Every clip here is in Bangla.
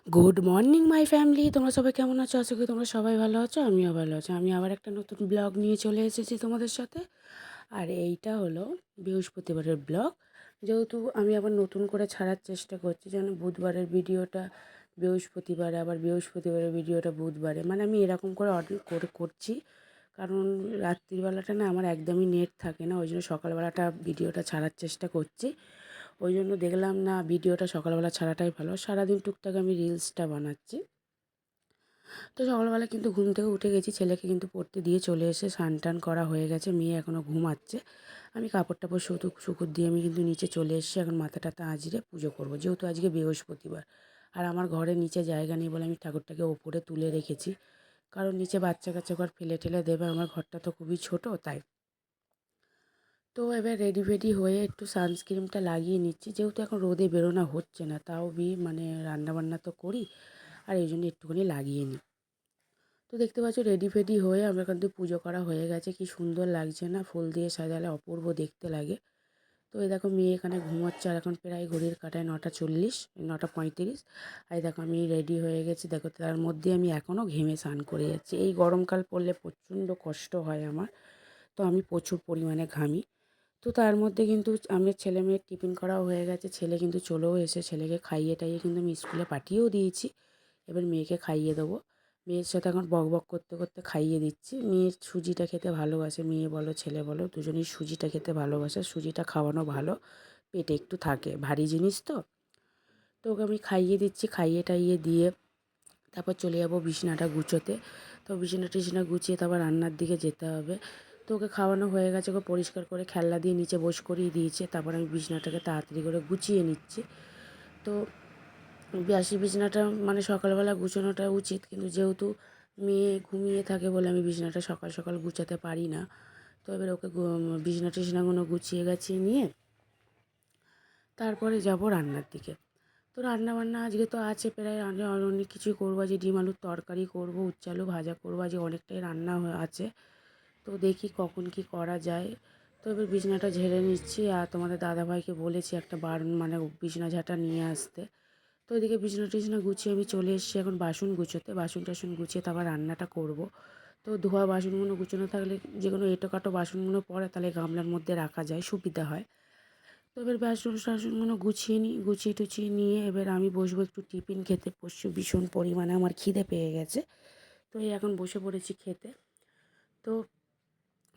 গুড মর্নিং মাই ফ্যামিলি, তোমরা সবাই কেমন আছো? আশা করি তোমরা সবাই ভালো আছো, আমিও ভালো আছি। আমি আবার একটা নতুন ব্লগ নিয়ে চলে এসেছি তোমাদের সাথে। আর এইটা হলো বৃহস্পতিবারের ব্লগ। যেহেতু আমি আবার নতুন করে ছাড়ার চেষ্টা করছি, যেন বুধবারের ভিডিওটা বৃহস্পতিবারে, আবার বৃহস্পতিবারের ভিডিওটা বুধবারে, মানে আমি এরকম করে অর্ডার করে করছি। কারণ রাত্রিবেলাটা না আমার একদমই নেট থাকে না, ওই জন্য সকালবেলাটা ভিডিওটা ছাড়ার চেষ্টা করছি। ওই জন্য দেখলাম না ভিডিওটা সকালবেলা ছাড়াটাই ভালো। সারাদিন টুকটাক আমি রিলসটা বানাচ্ছি। তো সকালবেলা কিন্তু ঘুম থেকে উঠে গেছি, ছেলেকে কিন্তু পড়তে দিয়ে চলে এসে স্নান টান করা হয়ে গেছে, মেয়ে এখনও ঘুমাচ্ছে। আমি কাপড় টাপড় শুকুর দিয়ে আমি কিন্তু নিচে চলে এসেছি। এখন মাথা টাথা আঁচড়ে পুজো করবো, যেহেতু আজকে বৃহস্পতিবার। আর আমার ঘরের নিচে জায়গা নেই বলে আমি ঠাকুরটাকে ওপরে তুলে রেখেছি, কারণ নিচে বাচ্চা কাচ্চা ঘর ফেলে ঠেলে দেবে, আমার ঘরটা তো খুবই ছোট তাই। তো এবার রেডি ফেডি হয়ে একটু সানস্ক্রিনটা লাগিয়ে নিচ্ছি, যেহেতু এখন রোদে বেরোনো হচ্ছে না, তাও মানে রান্নাবান্না তো করি, আর এই জন্য একটুখানি লাগিয়ে নিই। তো দেখতে পাচ্ছ রেডি ফেডি হয়ে আমার কিন্তু পুজো করা হয়ে গেছে। কি সুন্দর লাগছে না? ফুল দিয়ে সাজালে অপূর্ব দেখতে লাগে। তো এই দেখো মেয়ে এখানে ঘুমোচ্ছে, আর এখন প্রায় ঘড়ির কাঁটায় 9:40, 9:35। আর দেখো আমি রেডি হয়ে গেছি। দেখো তার মধ্যে আমি এখনও ঘেমে স্নান করে যাচ্ছি। এই গরমকাল পড়লে প্রচণ্ড কষ্ট হয় আমার, তো আমি প্রচুর পরিমাণে ঘামি। তো তার মধ্যে কিন্তু আমার ছেলে মেয়ের টিফিন করাও হয়ে গেছে, ছেলে কিন্তু চলেও এসে ছেলেকে খাইয়ে টাইয়ে কিন্তু আমি স্কুলে পাঠিয়েও দিয়েছি। এবার মেয়েকে খাইয়ে দেবো। মেয়ের সাথে এখন বক বক করতে করতে খাইয়ে দিচ্ছি। মেয়ের সুজিটা খেতে ভালোবাসে, মেয়ে বলো ছেলে বলো দুজনেই সুজিটা খেতে ভালোবাসে। সুজিটা খাওয়ানো ভালো, পেটে একটু থাকে, ভারী জিনিস তো। তো ওকে আমি খাইয়ে দিচ্ছি, খাইয়ে টাইয়ে দিয়ে তারপর চলে যাবো বিছানাটা গুছোতে। তো বিছানা টিছানা গুছিয়ে তারপর রান্নার দিকে যেতে হবে। তো ওকে খাওয়ানো হয়ে গেছে, ওকে পরিষ্কার করে খেলনা দিয়ে নিচে বস করিয়ে দিয়েছে। তারপর আমি বিছানাটাকে তাড়াতাড়ি করে গুছিয়ে নিচ্ছি। তো বাসি বিছানাটা মানে সকালবেলা গুছানোটা উচিত, কিন্তু যেহেতু মেয়ে ঘুমিয়ে থাকে বলে আমি বিছানাটা সকাল সকাল গুছাতে পারি না। তো এবার ওকে বিছানা টিছানাগুলো গুছিয়ে গাছিয়ে নিয়ে তারপরে যাব রান্নার দিকে। তো রান্নাবান্না আজকে তো আছে প্রায়, অনেক কিছুই করবো। আজকে ডিম আলুর তরকারি করবো, উচ্ছে আলু ভাজা করবো, আজকে অনেকটাই রান্না আছে। তো দেখি কখন কি করা যায়। তো এবার বিছানাটা ঝেড়ে নিচ্ছি, আর তোমাদের দাদাভাইকে বলেছি একটা মানে বিছানা ঝাঁটা নিয়ে আসতে। তো ওইদিকে বিছানা টিছানা গুছিয়ে আমি চলে এসেছি এখন বাসন গুছোতে। বাসন টাসন গুছিয়ে তারপর রান্নাটা করব। তো ধোয়া বাসনগুলো গুছানো থাকলে যে কোনো এঁটো বাসনগুলো পড়ে তাহলে গামলার মধ্যে রাখা যায়, সুবিধা হয়। তো এবার বাসন টাসনগুলো গুছিয়ে নিই, গুছিয়ে টুছিয়ে নিয়ে এবার আমি বসবো একটু টিফিন খেতে। ভীষণ পরিমাণে আমার খিদে পেয়ে গেছে। তো এই এখন বসে পড়েছি খেতে। তো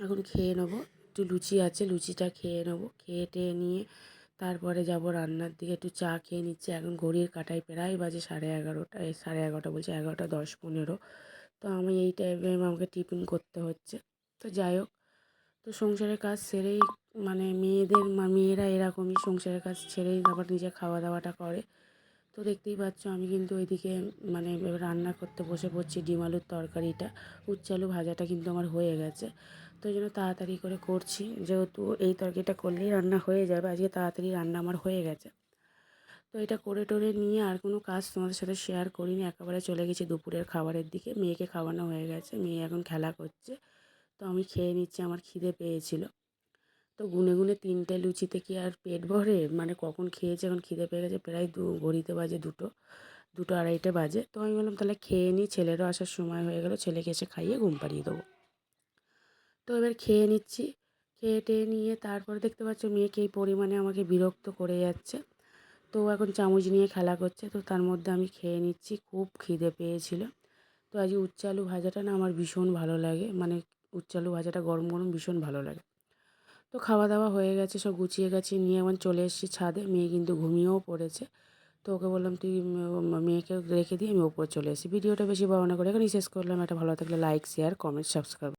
এখন খেয়ে নেবো, একটু লুচি আছে, লুচিটা খেয়ে নেবো। খেয়ে টেয়ে নিয়ে তারপরে যাব রান্নার দিকে। একটু চা খেয়ে নিচ্ছি। এখন ঘড়ির কাঁটায় প্রায় বাজে 11:30, 11:30 বলছি, 11:10-15। তো আমি এই টাইমে আমাকে টিফিন করতে হচ্ছে। তো যাই হোক, তো সংসারের কাজ সেরেই মানে মেয়েরা এরকমই, সংসারের কাজ ছেড়েই তারপর নিজে খাওয়া দাওয়াটা করে। তো দেখতেই পাচ্ছ আমি কিন্তু ওইদিকে মানে রান্না করতে বসে পড়ছি ডিম আলুর তরকারিটা। উচ্ছে আলু ভাজাটা কিন্তু আমার হয়ে গেছে, তো ওই জন্য তাড়াতাড়ি করে করছি, যেহেতু এই তরকারিটা করলেই রান্না হয়ে যাবে। আজকে তাড়াতাড়ি রান্না আমার হয়ে গেছে। তো এটা করে টোরে নিয়ে আর কোনো কাজ তোমাদের সাথে শেয়ার করিনি, একেবারে চলে গেছি দুপুরের খাবারের দিকে। মেয়েকে খাওয়ানো হয়ে গেছে, মেয়ে এখন খেলা করছে। তো আমি খেয়ে নিচ্ছি, আমার খিদে পেয়েছিল। তো গুনে গুনে 3টে লুচিতে কি আর পেট ভরে? মানে কখন খেয়েছে, এখন খিদে পেয়ে গেছে প্রায় ঘড়িতে বাজে 2, 2:30 বাজে। তো আমি বললাম তাহলে খেয়ে নিই, ছেলেরও আসার সময় হয়ে গেল, ছেলেকে এসে খাইয়ে ঘুম পাড়িয়ে দেবো। তো এবার খেয়ে নিচ্ছি। খেয়ে টেয়ে নিয়ে তারপরে দেখতে পাচ্ছ মেয়েকে এই পরিমাণে আমাকে বিরক্ত করে যাচ্ছে। তো এখন চামচ নিয়ে খেলা করছে, তো তার মধ্যে আমি খেয়ে নিচ্ছি। খুব খিদে পেয়েছিল। তো আজকে উচ্ছে আলু ভাজাটা না আমার ভীষণ ভালো লাগে, মানে উচ্ছে আলু ভাজাটা গরম গরম ভীষণ ভালো লাগে। তো খাওয়া দাওয়া হয়ে গেছে, সব গুছিয়ে গাছিয়ে নিয়ে এখন চলে এসেছি ছাদে। মেয়ে কিন্তু ঘুমিয়েও পড়েছে। তো ওকে বললাম তুই মেয়েকে রেখে দিয়ে আমি ওপরে চলে এসেছি। ভিডিওটা বেশি বড় না করে এখানেই শেষ করলাম। এটা ভালো থাকলে লাইক, শেয়ার, কমেন্ট, সাবস্ক্রাইব।